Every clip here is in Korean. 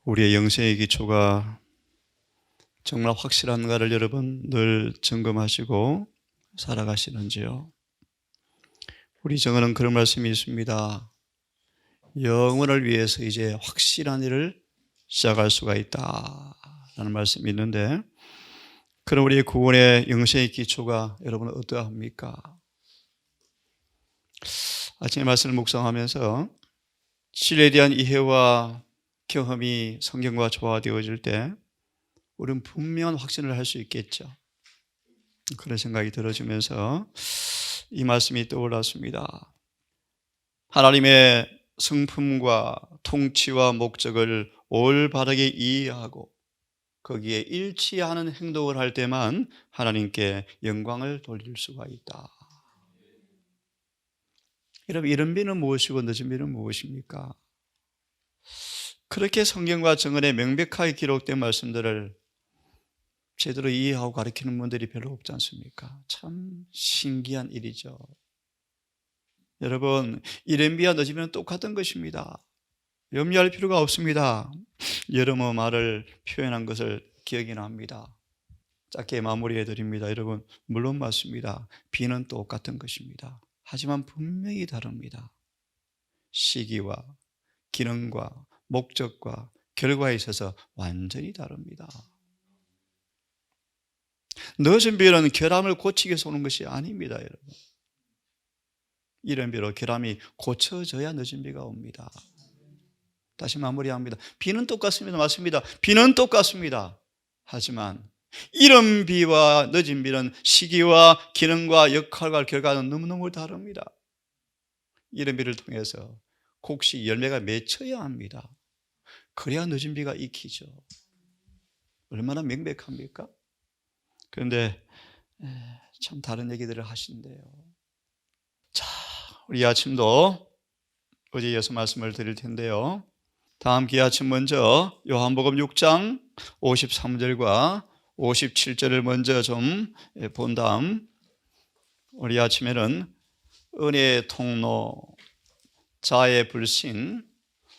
우리의 영생의 기초가 정말 확실한가를 여러분 늘 점검하시고 살아가시는지요? 우리 정언은 그런 말씀이 있습니다. 영혼을 위해서 이제 확실한 일을 시작할 수가 있다라는 말씀이 있는데, 그럼 우리의 구원의 영생의 기초가 여러분은 어떠합니까? 아침에 말씀을 묵상하면서 진리에 대한 이해와 경험이 성경과 조화되어질 때 우리는 분명한 확신을 할 수 있겠죠. 그런 생각이 들어지면서 이 말씀이 떠올랐습니다. 하나님의 성품과 통치와 목적을 올바르게 이해하고 거기에 일치하는 행동을 할 때만 하나님께 영광을 돌릴 수가 있다. 여러분, 이른 비는 무엇이고 늦은 비는 무엇입니까? 그렇게 성경과 정언에 명백하게 기록된 말씀들을 제대로 이해하고 가르치는 분들이 별로 없지 않습니까? 참 신기한 일이죠. 여러분, 이른 비와 늦은 비는 똑같은 것입니다. 염려할 필요가 없습니다. 여러분 말을 표현한 것을 기억이 납니다. 짧게 마무리해 드립니다. 여러분, 물론 맞습니다. 비는 똑같은 것입니다. 하지만 분명히 다릅니다. 시기와 기능과 목적과 결과에 있어서 완전히 다릅니다. 늦은 비는 결함을 고치기 위해서 오는 것이 아닙니다, 여러분. 이른 비로 결함이 고쳐져야 늦은 비가 옵니다. 다시 마무리합니다. 비는 똑같습니다. 맞습니다. 비는 똑같습니다. 하지만 이른 비와 늦은 비는 시기와 기능과 역할과 결과는 너무너무 다릅니다. 이른 비를 통해서 곡식 열매가 맺혀야 합니다. 그래야 늦은 비가 익히죠. 얼마나 명백합니까? 그런데 참 다른 얘기들을 하시는데요. 자, 우리 아침도 어제 이어서 말씀을 드릴 텐데요. 다음 기회 아침 먼저 요한복음 6장 53절과 57절을 먼저 좀 본 다음 우리 아침에는 은혜의 통로, 자의 불신,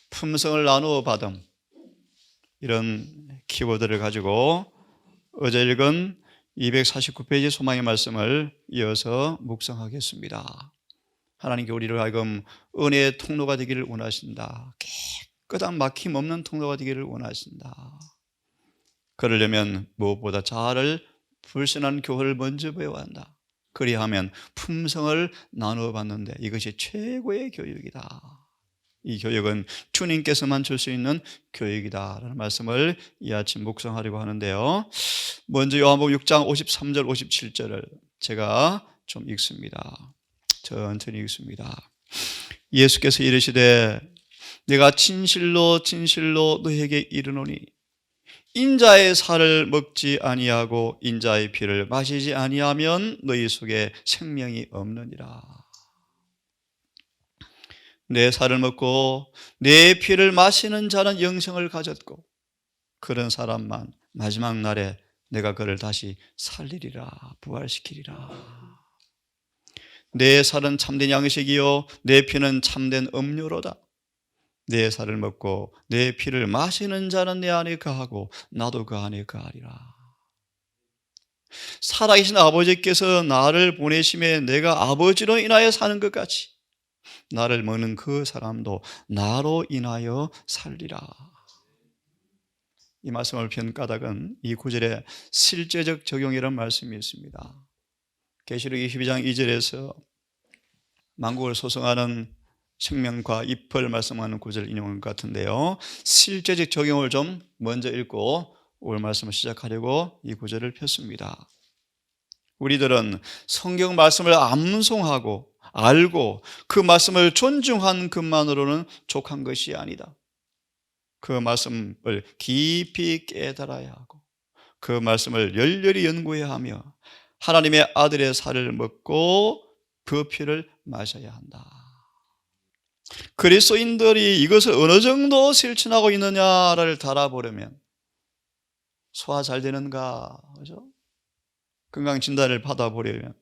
품성을 나누어 받음, 이런 키워드를 가지고 어제 읽은 249페이지 소망의 말씀을 이어서 묵상하겠습니다. 하나님께 우리를 하여금 은혜의 통로가 되기를 원하신다. 깨끗한 막힘없는 통로가 되기를 원하신다. 그러려면 무엇보다 자아를 불신한 교회를 먼저 배워야 한다. 그리하면 품성을 나누어 받는데 이것이 최고의 교육이다. 이 교육은 주님께서만 줄 수 있는 교육이다라는 말씀을 이 아침 묵상하려고 하는데요. 먼저 요한복음 6장 53절 57절을 제가 좀 읽습니다. 천천히 읽습니다. 예수께서 이르시되 내가 진실로 진실로 너희에게 이르노니 인자의 살을 먹지 아니하고 인자의 피를 마시지 아니하면 너희 속에 생명이 없느니라. 내 살을 먹고 내 피를 마시는 자는 영생을 가졌고 그런 사람만 마지막 날에 내가 그를 다시 살리리라, 부활시키리라. 내 살은 참된 양식이요 내 피는 참된 음료로다. 내 살을 먹고 내 피를 마시는 자는 내 안에 거하고 나도 그 안에 거하리라. 살아계신 아버지께서 나를 보내심에 내가 아버지로 인하여 사는 것 같이 나를 먹는 그 사람도 나로 인하여 살리라. 이 말씀을 편 까닭은 이 구절에 실제적 적용이라는 말씀이 있습니다. 계시록 22장 2절에서 만국을 소성하는 생명과 잎을 말씀하는 구절을 인용한 것 같은데요. 실제적 적용을 좀 먼저 읽고 오늘 말씀을 시작하려고 이 구절을 폈습니다. 우리들은 성경 말씀을 암송하고 알고 그 말씀을 존중한 것만으로는 족한 것이 아니다. 그 말씀을 깊이 깨달아야 하고 그 말씀을 열렬히 연구해야 하며 하나님의 아들의 살을 먹고 그 피를 마셔야 한다. 그리스도인들이 이것을 어느 정도 실천하고 있느냐를 달아보려면 소화 잘 되는가, 그죠? 건강 진단을 받아보려면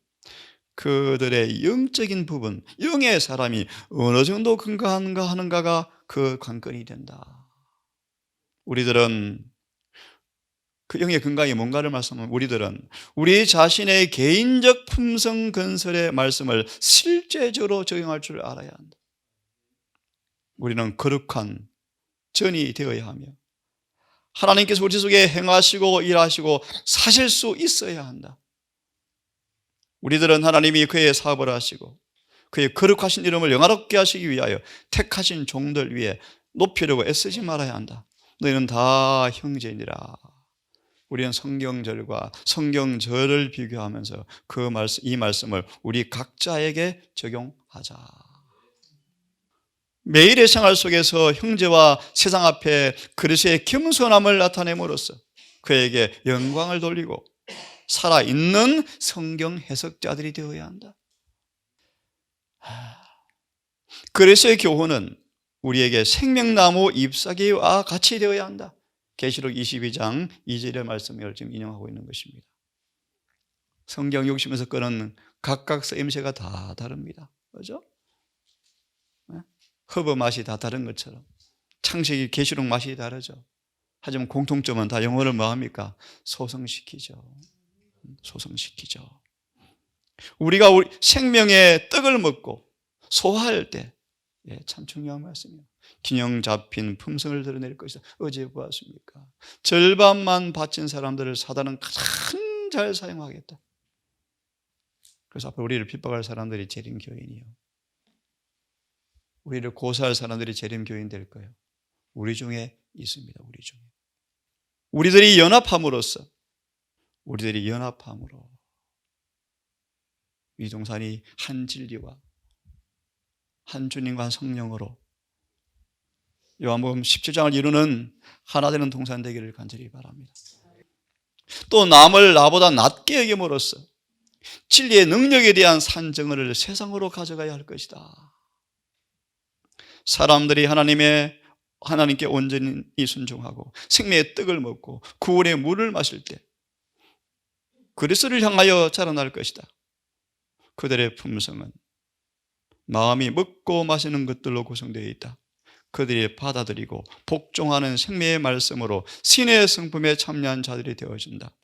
그들의 영적인 부분, 영의 사람이 어느 정도 건강한가 하는가가 그 관건이 된다. 우리들은 그 영의 건강이 뭔가를 말씀하면 우리들은 우리 자신의 개인적 품성 건설의 말씀을 실제적으로 적용할 줄 알아야 한다. 우리는 거룩한 전이 되어야 하며 하나님께서 우리 속에 행하시고 일하시고 사실 수 있어야 한다. 우리들은 하나님이 그의 사업을 하시고 그의 거룩하신 이름을 영화롭게 하시기 위하여 택하신 종들 위해 높이려고 애쓰지 말아야 한다. 너희는 다 형제니라. 우리는 성경절과 성경절을 비교하면서 이 말씀을 우리 각자에게 적용하자. 매일의 생활 속에서 형제와 세상 앞에 그리스도의 겸손함을 나타냄으로써 그에게 영광을 돌리고 살아있는 성경 해석자들이 되어야 한다. 그리스도의 교훈은 우리에게 생명나무 잎사귀와 같이 되어야 한다. 계시록 22장 2절의 말씀을 지금 인용하고 있는 것입니다. 성경 읽으시면서 끄는 각각 쓰임새가 다 다릅니다. 그렇죠? 허브 맛이 다 다른 것처럼 창세기 계시록 맛이 다르죠. 하지만 공통점은 다 영어를 뭐합니까? 소성시키죠. 우리가 생명의 떡을 먹고 소화할 때 참 중요한 말씀이에요. 균형 잡힌 품성을 드러낼 것이다. 어제 보았습니까? 절반만 바친 사람들을 사단은 가장 잘 사용하겠다. 그래서 앞으로 우리를 핍박할 사람들이 재림교인이요, 우리를 고사할 사람들이 재림교인 될 거예요. 우리 중에 있습니다. 우리들이 연합함으로써 이동산이 한 진리와 한 주님과 한 성령으로 요한복음 17장을 이루는 하나 되는 동산 되기를 간절히 바랍니다. 또 남을 나보다 낮게 여김으로써 진리의 능력에 대한 산증을 세상으로 가져가야 할 것이다. 사람들이 하나님께 온전히 순종하고 생명의 떡을 먹고 구원의 물을 마실 때 그리스도를 향하여 자라날 것이다. 그들의 품성은 마음이 먹고 마시는 것들로 구성되어 있다. 그들이 받아들이고 복종하는 생명의 말씀으로 신의 성품에 참여한 자들이 되어진다.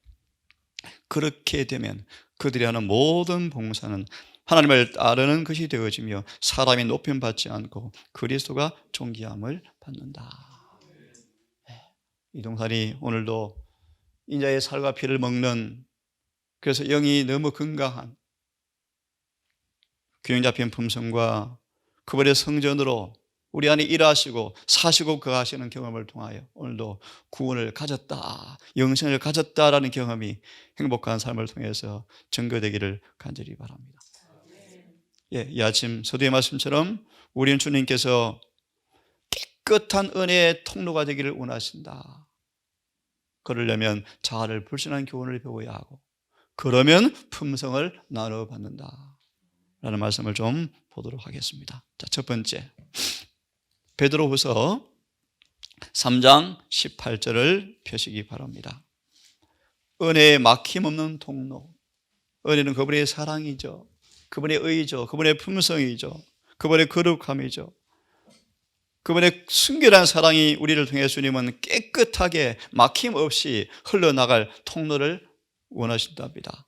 그렇게 되면 그들이 하는 모든 봉사는 하나님을 따르는 것이 되어지며 사람이 높임받지 않고 그리스도가 존귀함을 받는다. 이동산이 오늘도 인자의 살과 피를 먹는, 그래서 영이 너무 건강한 균형 잡힌 품성과 그분의 성전으로 우리 안에 일하시고 사시고 거하시는 경험을 통하여 오늘도 구원을 가졌다, 영생을 가졌다라는 경험이 행복한 삶을 통해서 증거되기를 간절히 바랍니다. 이 아침 서두의 말씀처럼 우리는 주님께서 깨끗한 은혜의 통로가 되기를 원하신다. 그러려면 자아를 불신한 교훈을 배워야 하고, 그러면 품성을 나눠받는다 라는 말씀을 좀 보도록 하겠습니다. 자, 첫 번째, 베드로후서 3장 18절을 펴시기 바랍니다. 은혜의 막힘없는 통로. 은혜는 그분의 사랑이죠, 그분의 의죠, 그분의 품성이죠, 그분의 거룩함이죠. 그분의 순결한 사랑이 우리를 통해 주님은 깨끗하게 막힘없이 흘러나갈 통로를 원하신답니다.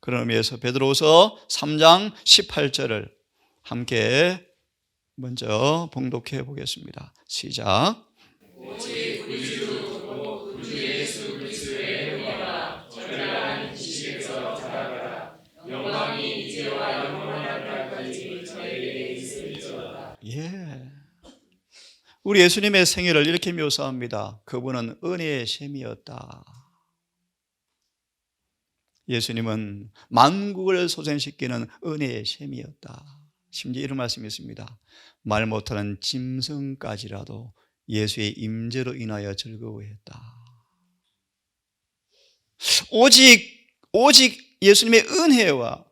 그런 의미에서 베드로후서 3장 18절을 함께 먼저 봉독해 보겠습니다. 시작. 오직 우리 주 구주 예수 그리스도의 은혜와 전능한 지식에서 자라가라. 영광이 이제와 영원한 날까지 저에게 있으리로다. 우리 예수님의 생애를 이렇게 묘사합니다. 그분은 은혜의 셈이었다. 예수님은 만국을 소생시키는 은혜의 셈이었다. 심지어 이런 말씀이 있습니다. 말 못하는 짐승까지라도 예수의 임재로 인하여 즐거워했다. 오직 예수님의 은혜와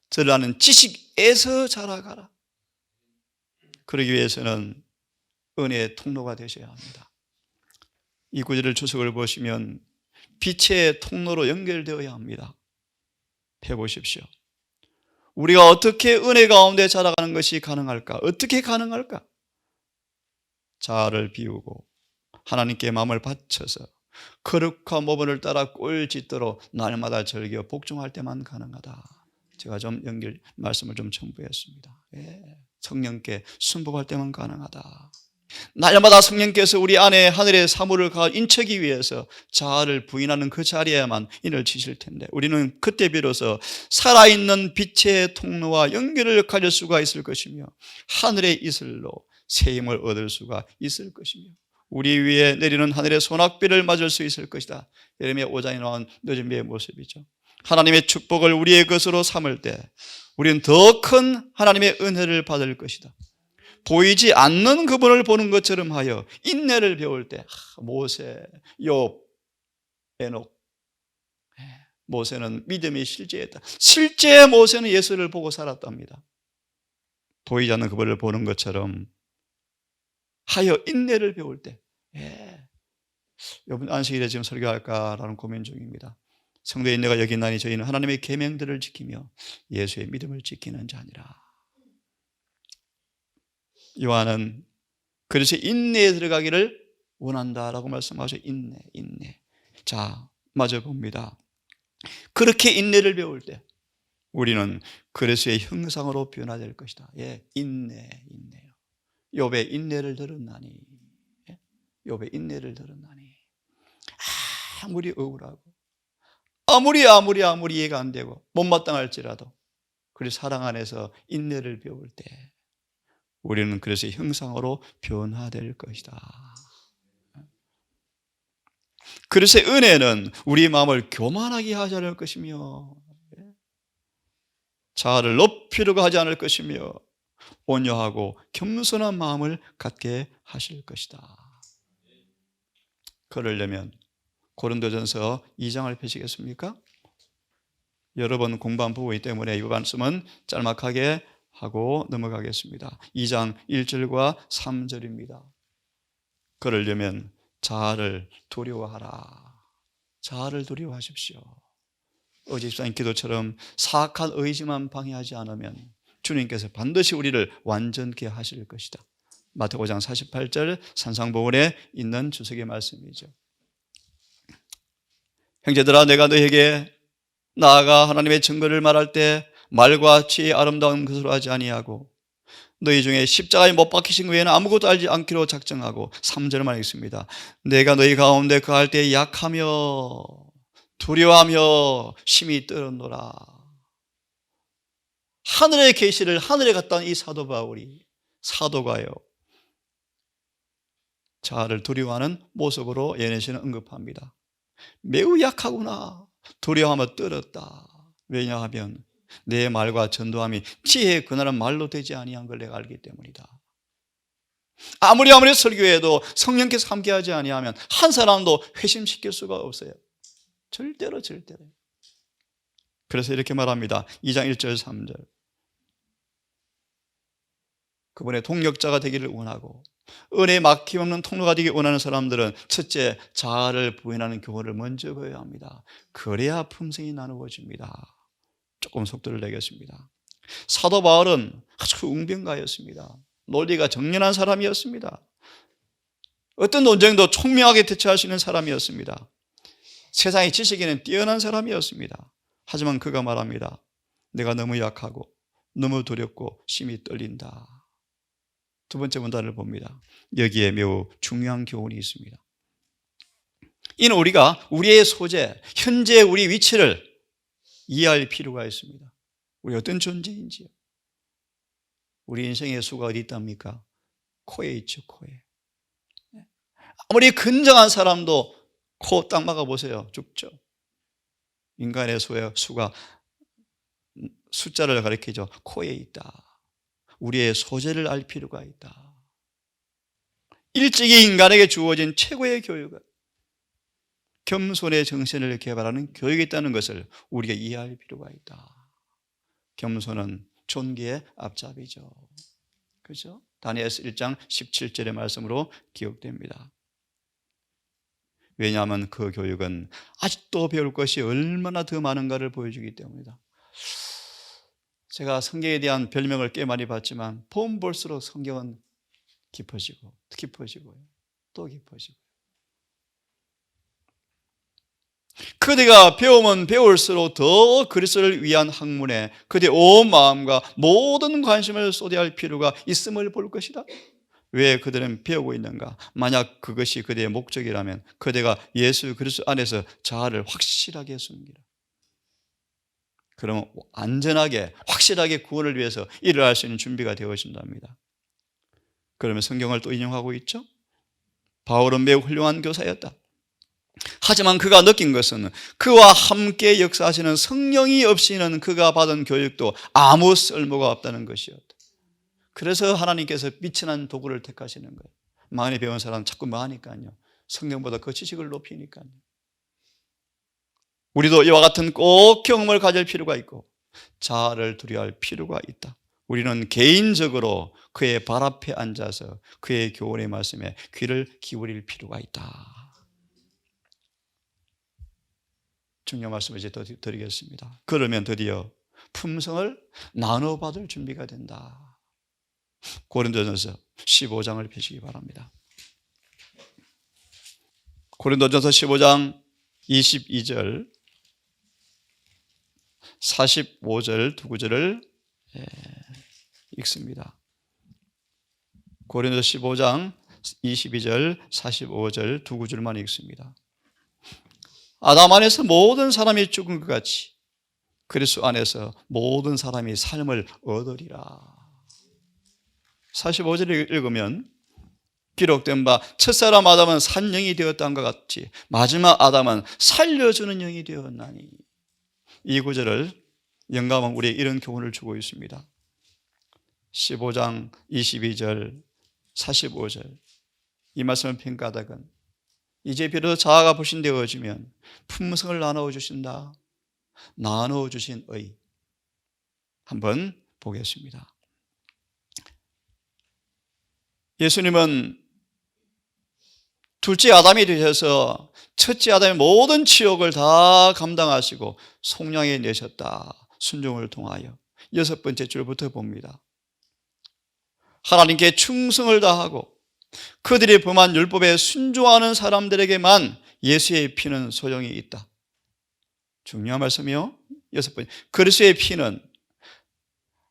전하는 지식에서 자라가라. 그러기 위해서는 은혜의 통로가 되셔야 합니다. 이 구절의 주석을 보시면 빛의 통로로 연결되어야 합니다. 해보십시오. 우리가 어떻게 은혜 가운데 자라가는 것이 가능할까? 어떻게 가능할까? 자아를 비우고 하나님께 마음을 바쳐서 거룩한 모범을 따라 꼴짓도록 날마다 즐겨 복종할 때만 가능하다. 제가 좀 말씀을 좀 첨부했습니다. 성령께 순복할 때만 가능하다. 날마다 성령께서 우리 안에 하늘의 사물을 인치기 위해서 자아를 부인하는 그 자리에만 인을 치실 텐데, 우리는 그때 비로소 살아있는 빛의 통로와 연결을 가질 수가 있을 것이며 하늘의 이슬로 새 힘을 얻을 수가 있을 것이며 우리 위에 내리는 하늘의 소낙비를 맞을 수 있을 것이다. 예레미야 5장에 나온 늦은비의 모습이죠. 하나님의 축복을 우리의 것으로 삼을 때 우리는 더 큰 하나님의 은혜를 받을 것이다. 보이지 않는 그분을 보는 것처럼 하여 인내를 배울 때 모세, 욥, 에녹, 모세는 믿음이 실제했다. 실제 모세는 예수를 보고 살았답니다. 보이지 않는 그분을 보는 것처럼 하여 인내를 배울 때, 이번 안식일에 지금 설교할까라는 고민 중입니다. 성도의 인내가 여기 있나니 저희는 하나님의 계명들을 지키며 예수의 믿음을 지키는 자니라. 요한은 그래서 인내에 들어가기를 원한다라고 말씀하셔. 인내. 자, 마저 봅니다. 그렇게 인내를 배울 때 우리는 그리스도의 형상으로 변화될 것이다. 인내요. 욥의 인내를 들었나니, 욥의 인내를 들었나니, 아무리 억울하고 아무리 이해가 안 되고 못마땅할지라도 그리고 사랑 안에서 인내를 배울 때 우리는 그래서 형상으로 변화될 것이다. 그래서 은혜는 우리 마음을 교만하게 하지 않을 것이며 자아를 높이려고 하지 않을 것이며 온유하고 겸손한 마음을 갖게 하실 것이다. 그러려면 고린도전서 2장을 펴시겠습니까? 여러 번 공부한 부분이기 때문에 이 말씀은 짤막하게 하고 넘어가겠습니다. 2장 1절과 3절입니다. 그러려면 자아를 두려워하라. 자아를 두려워하십시오. 어제 집사님 기도처럼 사악한 의지만 방해하지 않으면 주님께서 반드시 우리를 완전케 하실 것이다. 마태복음 5장 48절 산상보훈에 있는 주석의 말씀이죠. 형제들아, 내가 너희에게 나아가 하나님의 증거를 말할 때 말과 지혜의 아름다운 것으로 하지 아니하고 너희 중에 십자가에 못 박히신 외에는 아무것도 알지 않기로 작정하고 3절만 읽습니다. 내가 너희 가운데 거할 때 약하며 두려워하며 심히 떨었노라. 하늘의 계시를 하늘에 갔다 온 이 사도 바울이 사도가요 자아를 두려워하는 모습으로 예내시는 언급합니다. 매우 약하구나. 두려워하며 떨었다. 왜냐하면 내 말과 전도함이 지혜의 그날은 말로 되지 아니한 걸 내가 알기 때문이다. 아무리 설교해도 성령께서 함께하지 아니하면 한 사람도 회심시킬 수가 없어요. 절대로. 그래서 이렇게 말합니다. 2장 1절 3절 그분의 동력자가 되기를 원하고 은혜에 막힘없는 통로가 되기 원하는 사람들은 첫째, 자아를 부인하는 교훈을 먼저 배워야 합니다. 그래야 품성이 나누어집니다. 조금 속도를 내겠습니다. 사도 바울은 아주 웅변가였습니다. 논리가 정연한 사람이었습니다. 어떤 논쟁도 총명하게 대처할 수 있는 사람이었습니다. 세상의 지식에는 뛰어난 사람이었습니다. 하지만 그가 말합니다. 내가 너무 약하고 너무 두렵고 심히 떨린다. 두 번째 문단을 봅니다. 여기에 매우 중요한 교훈이 있습니다. 이는 우리가 우리의 소재, 현재 우리 위치를 이해할 필요가 있습니다. 우리 어떤 존재인지요. 우리 인생의 수가 어디 있답니까? 코에 있죠. 코에. 아무리 건장한 사람도 코 딱 막아보세요. 죽죠. 인간의 수가 숫자를 가리키죠. 코에 있다. 우리의 소재를 알 필요가 있다. 일찍이 인간에게 주어진 최고의 교육은 겸손의 정신을 개발하는 교육이 있다는 것을 우리가 이해할 필요가 있다. 겸손은 존귀의 앞잡이죠. 그렇죠? 다니엘서 1장 17절의 말씀으로 기억됩니다. 왜냐하면 그 교육은 아직도 배울 것이 얼마나 더 많은가를 보여주기 때문이다. 제가 성경에 대한 별명을 꽤 많이 받지만 보면 볼수록 성경은 깊어지고 또 깊어지고요. 그대가 배우면 배울수록 더 그리스도를 위한 학문에 그대의 온 마음과 모든 관심을 쏟아야 할 필요가 있음을 볼 것이다. 왜 그들은 배우고 있는가? 만약 그것이 그대의 목적이라면 그대가 예수 그리스도 안에서 자아를 확실하게 숨기라. 그러면 안전하게 확실하게 구원을 위해서 일을 할 수 있는 준비가 되어진답니다. 그러면 성경을 또 인용하고 있죠. 바울은 매우 훌륭한 교사였다. 하지만 그가 느낀 것은 그와 함께 역사하시는 성령이 없이는 그가 받은 교육도 아무 쓸모가 없다는 것이었다. 그래서 하나님께서 미천한 도구를 택하시는 거예요. 많이 배운 사람은 자꾸 뭐 하니까요. 성경보다 그 지식을 높이니까요. 우리도 이와 같은 꼭 경험을 가질 필요가 있고 자아를 두려워할 필요가 있다. 우리는 개인적으로 그의 발 앞에 앉아서 그의 교훈의 말씀에 귀를 기울일 필요가 있다. 중요한 말씀을 이제 더 드리겠습니다. 그러면 드디어 품성을 나눠받을 준비가 된다. 고린도전서 15장을 펴시기 바랍니다. 고린도전서 15장 22절 45절 두 구절을 읽습니다. 고린도서 15장 22절 45절 두 구절만 읽습니다. 아담 안에서 모든 사람이 죽은 것 같이 그리스도 안에서 모든 사람이 삶을 얻으리라. 45절을 읽으면 기록된 바 첫사람 아담은 산 영이 되었다는 것 같이 마지막 아담은 살려주는 영이 되었나니. 이 구절을 영감은 우리에게 이런 교훈을 주고 있습니다. 15장 22절 45절 이 말씀을 평가하다간 이제 비로소 자아가 불신되어지면 품성을 나누어 주신다. 나누어 주신 의 한번 보겠습니다. 예수님은 둘째 아담이 되셔서 첫째 아담의 모든 치욕을 다 감당하시고 속량해 내셨다. 순종을 통하여. 여섯 번째 줄부터 봅니다. 하나님께 충성을 다하고 그들이 범한 율법에 순종하는 사람들에게만 예수의 피는 소용이 있다. 중요한 말씀이요. 여섯 번째, 그리스도의 피는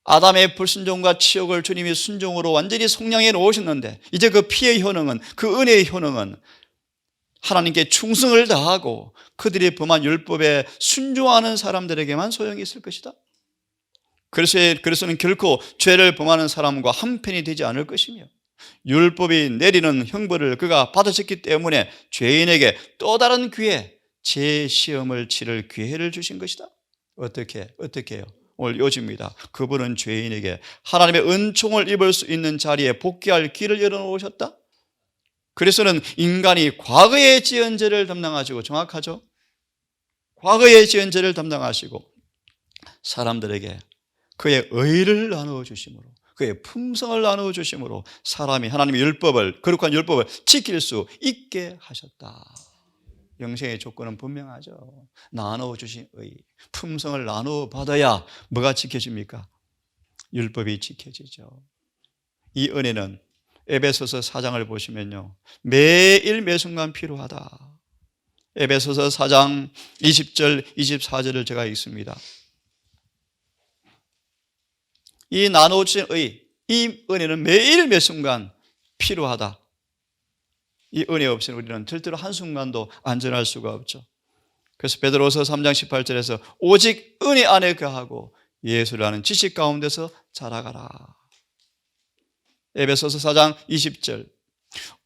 아담의 불순종과 치욕을 주님이 순종으로 완전히 속량해 놓으셨는데 이제 그 피의 효능은, 그 은혜의 효능은 하나님께 충성을 다하고 그들이 범한 율법에 순종하는 사람들에게만 소용이 있을 것이다. 그리스도는 결코 죄를 범하는 사람과 한편이 되지 않을 것이며 율법이 내리는 형벌을 그가 받으셨기 때문에 죄인에게 또 다른 기회, 재시험을 치를 기회를 주신 것이다. 어떻게 해요? 오늘 요지입니다. 그분은 죄인에게 하나님의 은총을 입을 수 있는 자리에 복귀할 길을 열어놓으셨다. 그래서는 인간이 과거의 지은 죄를 담당하시고, 정확하죠? 과거의 지은 죄를 담당하시고 사람들에게 그의 의를 나누어 주심으로, 그의 품성을 나누어 주심으로 사람이 하나님의 율법을, 거룩한 율법을 지킬 수 있게 하셨다. 영생의 조건은 분명하죠. 나누어 주신 의, 품성을 나누어 받아야 뭐가 지켜집니까? 율법이 지켜지죠. 이 은혜는 에베소서 4장을 보시면요, 매일 매순간 필요하다. 에베소서 4장 20절 24절을 제가 읽습니다. 이 나누어진 의, 이 은혜는 매일 매순간 필요하다. 이 은혜 없이는 우리는 절대로 한순간도 안전할 수가 없죠. 그래서 베드로서 3장 18절에서 오직 은혜 안에 거하고 예수를 아는 지식 가운데서 자라가라. 에베소서 4장 20절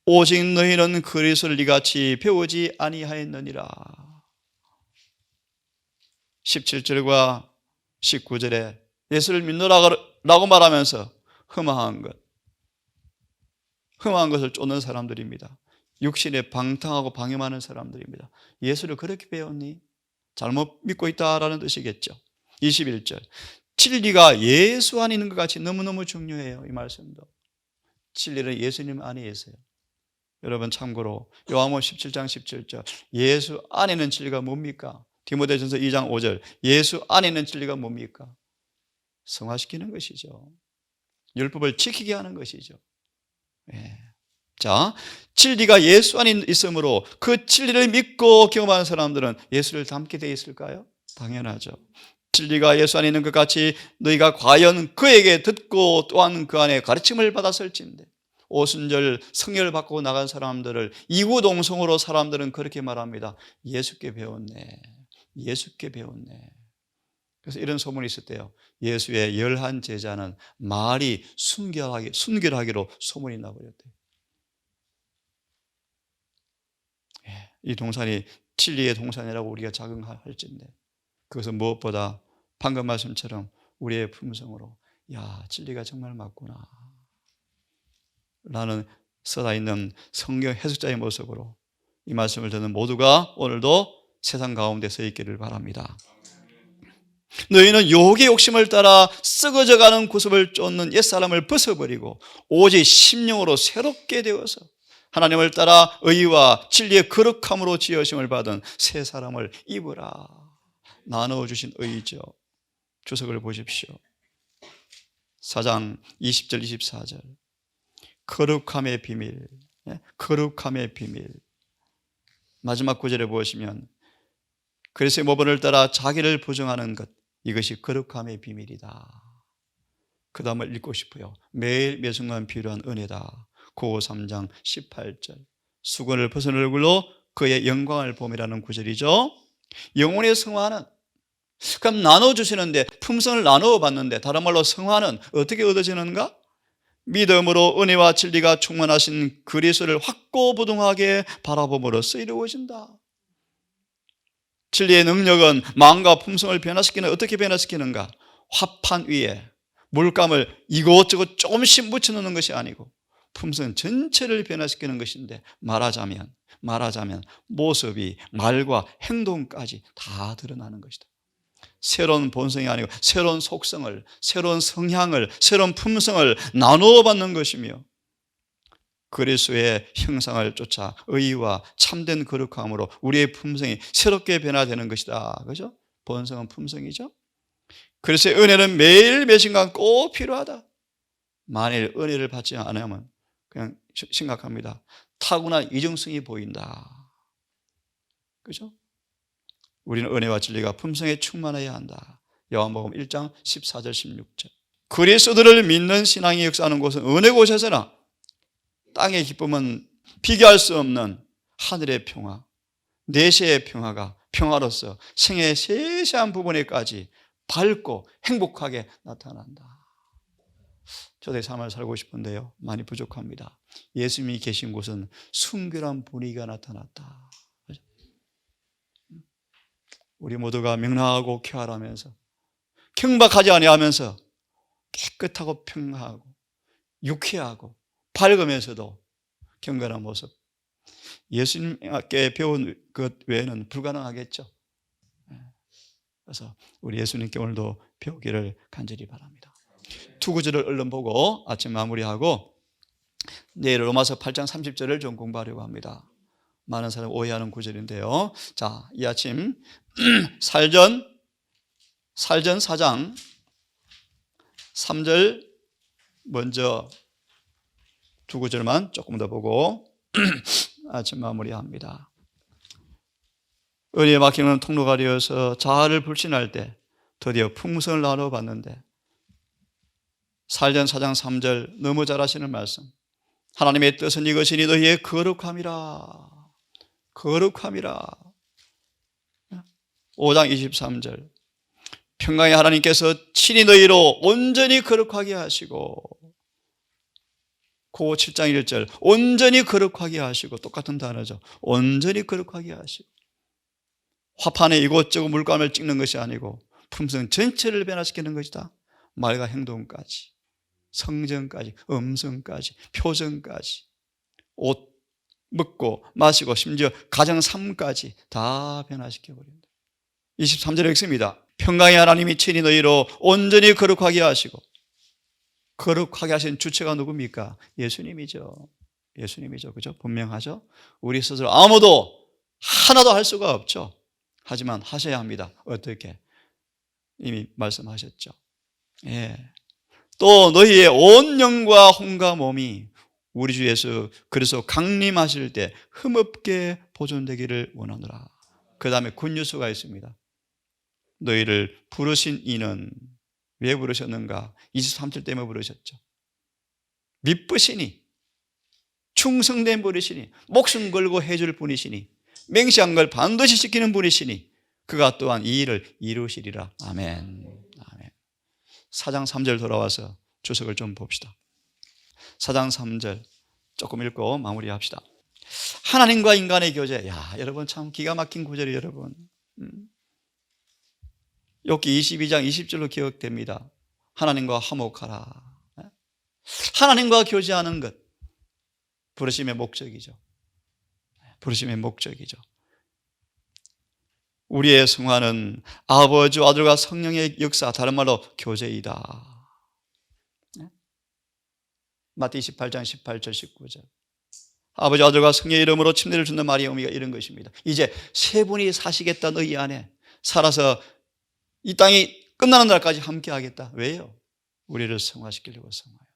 오직 너희는 그리스도를 이같이 배우지 아니하였느니라. 17절과 19절에 예수를 믿노라고 말하면서 흠한 것을 쫓는 사람들입니다. 육신에 방탕하고 방임하는 사람들입니다. 예수를 그렇게 배웠니? 잘못 믿고 있다라는 뜻이겠죠. 21절 진리가 예수 안에 있는 것 같이 너무너무 중요해요. 이 말씀도. 진리는 예수님 안에 있어요. 여러분 참고로 요한복음 17장 17절 예수 안에 있는 진리가 뭡니까? 디모데전서 2장 5절 예수 안에 있는 진리가 뭡니까? 성화시키는 것이죠. 율법을 지키게 하는 것이죠. 예. 자, 진리가 예수 안에 있으므로 그 진리를 믿고 경험하는 사람들은 예수를 닮게 되어 있을까요? 당연하죠. 진리가 예수 안에 있는 것 같이 너희가 과연 그에게 듣고 또한 그 안에 가르침을 받았을진데, 오순절 성령을 받고 나간 사람들을 이구동성으로 사람들은 그렇게 말합니다. 예수께 배웠네. 예수께 배웠네. 그래서 이런 소문이 있었대요. 예수의 11 제자는 말이 순결하기로 소문이 나버렸대요. 이 동산이 진리의 동산이라고 우리가 자긍할진데, 그것은 무엇보다 방금 말씀처럼 우리의 품성으로, 야, 진리가 정말 맞구나 라는 써다있는 성경 해석자의 모습으로 이 말씀을 듣는 모두가 오늘도 세상 가운데 서 있기를 바랍니다. 너희는 유혹의 욕심을 따라 썩어져가는 구습을 쫓는 옛사람을 벗어버리고 오직 심령으로 새롭게 되어서 하나님을 따라 의와 진리의 거룩함으로 지으심을 받은 새 사람을 입으라. 나누어주신 의죠. 주석을 보십시오. 4장 20절 24절. 거룩함의 비밀, 거룩함의 비밀. 마지막 구절에 보시면 그리스도의 모본을 따라 자기를 부정하는 것, 이것이 거룩함의 비밀이다. 그 다음을 읽고 싶어요. 매일 매 순간 필요한 은혜다. 고고 3장 18절. 수건을 벗은 얼굴로 그의 영광을 봄이라는 구절이죠. 영혼의 성화는, 그럼 나눠주시는데, 품성을 나누어 봤는데, 다른 말로 성화는 어떻게 얻어지는가? 믿음으로 은혜와 진리가 충만하신 그리스도를 확고부동하게 바라봄으로써 이루어진다. 진리의 능력은 마음과 품성을 변화시키는, 어떻게 변화시키는가? 화판 위에 물감을 이것저것 조금씩 묻혀놓는 것이 아니고 품성 전체를 변화시키는 것인데, 말하자면 모습이 말과 행동까지 다 드러나는 것이다. 새로운 본성이 아니고 새로운 속성을, 새로운 성향을, 새로운 품성을 나누어 받는 것이며 그리스도의 형상을 쫓아 의와 참된 거룩함으로 우리의 품성이 새롭게 변화되는 것이다. 그죠? 본성은 품성이죠. 그리스도의 은혜는 매일 매 순간 꼭 필요하다. 만일 은혜를 받지 않으면 그냥 심각합니다. 타고난 이중성이 보인다. 그죠? 우리는 은혜와 진리가 품성에 충만해야 한다. 요한복음 1장 14절 16절. 그리스도를 믿는 신앙이 역사하는 곳은 은혜 곳에서나 땅의 기쁨은 비교할 수 없는 하늘의 평화, 내세의 평화가 평화로서 생애의 세세한 부분에까지 밝고 행복하게 나타난다. 저도 삶을 살고 싶은데요, 많이 부족합니다. 예수님이 계신 곳은 순결한 분위기가 나타났다. 우리 모두가 명랑하고 쾌활하면서 경박하지 아니하면서 깨끗하고 평화하고 유쾌하고 밝으면서도 경건한 모습, 예수님께 배운 것 외에는 불가능하겠죠. 그래서 우리 예수님께 오늘도 배우기를 간절히 바랍니다. 두 구절을 얼른 보고 아침 마무리하고 내일 로마서 8장 30절을 좀 공부하려고 합니다. 많은 사람이 오해하는 구절인데요. 자, 이 아침 살전 4장 3절 먼저 두 구절만 조금 더 보고 아침 마무리합니다. 은혜에 막히는 통로가 되어서 자아를 불신할 때 드디어 풍성을 나눠봤는데, 살전 4장 3절 너무 잘 아시는 말씀. 하나님의 뜻은 이것이니 너희의 거룩함이라. 거룩함이라. 5장 23절 평강의 하나님께서 친히 너희로 온전히 거룩하게 하시고, 고 7장 1절 온전히 거룩하게 하시고, 똑같은 단어죠. 온전히 거룩하게 하시고, 화판에 이곳저곳 물감을 찍는 것이 아니고 품성 전체를 변화시키는 것이다. 말과 행동까지, 성정까지, 음성까지, 표정까지, 옷 먹고 마시고 심지어 가정 삶까지 다 변화시켜버린다. 23절에 읽습니다. 평강의 하나님이 친히 너희로 온전히 거룩하게 하시고, 거룩하게 하신 주체가 누굽니까? 예수님이죠. 예수님이죠. 그죠? 분명하죠? 우리 스스로 아무도 하나도 할 수가 없죠. 하지만 하셔야 합니다. 어떻게? 이미 말씀하셨죠. 예. 또 너희의 온 영과 혼과 몸이 우리 주 예수 그리스도 강림하실 때 흠없게 보존되기를 원하노라. 그 다음에 굿뉴스가 있습니다. 너희를 부르신 이는 왜 부르셨는가? 23절 때문에 부르셨죠. 미쁘시니, 충성된 분이시니, 목숨 걸고 해줄 분이시니, 맹세한 걸 반드시 지키는 분이시니 그가 또한 이 일을 이루시리라. 아멘. 아멘. 4장 3절 돌아와서 주석을 좀 봅시다. 4장 3절 조금 읽고 마무리합시다. 하나님과 인간의 교제. 야, 여러분 참 기가 막힌 구절이에요, 여러분. 욥기 22장 20절로 기억됩니다. 하나님과 화목하라. 하나님과 교제하는 것, 부르심의 목적이죠. 부르심의 목적이죠. 우리의 성화는 아버지, 아들과 성령의 역사, 다른 말로 교제이다. 마태 28장 18절 19절. 아버지, 아들과 성령의 이름으로 침례를 준다는 말의 의미가 이런 것입니다. 이제 세 분이 사시겠다는 의 안에 살아서 이 땅이 끝나는 날까지 함께 하겠다. 왜요? 우리를 성화시키려고 성화해요.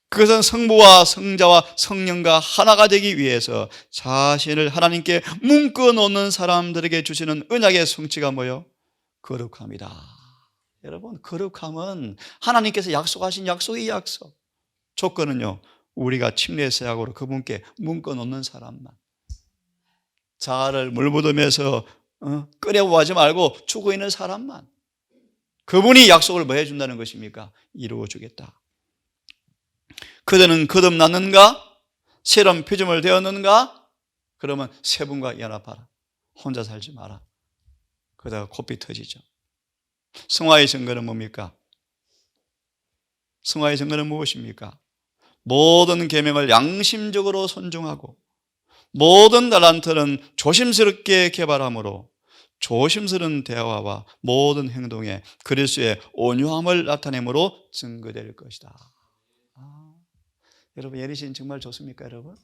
그것은 성부와 성자와 성령과 하나가 되기 위해서 자신을 하나님께 묶어놓는 사람들에게 주시는 언약의 성취가 뭐예요? 거룩함이다. 여러분, 거룩함은 하나님께서 약속하신 약속의 약속. 조건은요, 우리가 침례 세약으로 그분께 묶어놓는 사람만. 자아를 물묻으면서 끄려워하지 말고 죽어 있는 사람만. 그분이 약속을 뭐 해준다는 것입니까? 이루어주겠다. 그대는 거듭났는가? 새로운 피조물 되었는가? 그러면 세 분과 연합하라. 혼자 살지 마라. 그러다가 코피 터지죠. 성화의 증거는 뭡니까? 성화의 증거는 무엇입니까? 모든 계명을 양심적으로 존중하고 모든 달란트는 조심스럽게 개발함으로 조심스러운 대화와 모든 행동에 그리스도의 온유함을 나타내므로 증거될 것이다. 여러분, 예리신 정말 좋습니까, 여러분?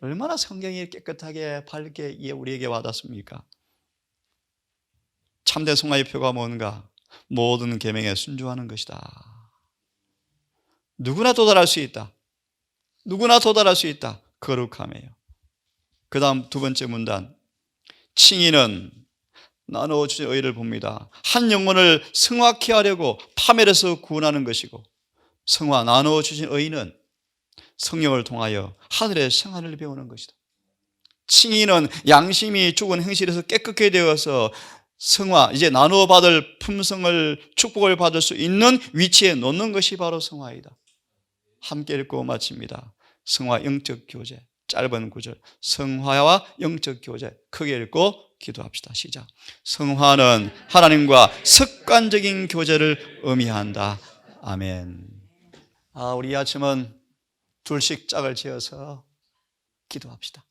얼마나 성경이 깨끗하게 밝게 우리에게 와닿습니까? 참된 성화의 표가 뭔가? 모든 계명에 순종하는 것이다. 누구나 도달할 수 있다. 누구나 도달할 수 있다. 거룩함이에요. 그 다음 두 번째 문단. 칭의는 나누어주신 의를 봅니다. 한 영혼을 성화케 하려고 파멸해서 구원하는 것이고, 성화, 나누어주신 의는 성령을 통하여 하늘의 생활을 배우는 것이다. 칭의는 양심이 죽은 행실에서 깨끗게 되어서 성화, 이제 나누어 받을 품성을, 축복을 받을 수 있는 위치에 놓는 것이 바로 성화이다. 함께 읽고 마칩니다. 성화 영적 교제, 짧은 구절. 성화와 영적 교제, 크게 읽고 기도합시다. 시작. 성화는 하나님과 습관적인 교제를 의미한다. 아멘. 우리 이 아침은 둘씩 짝을 지어서 기도합시다.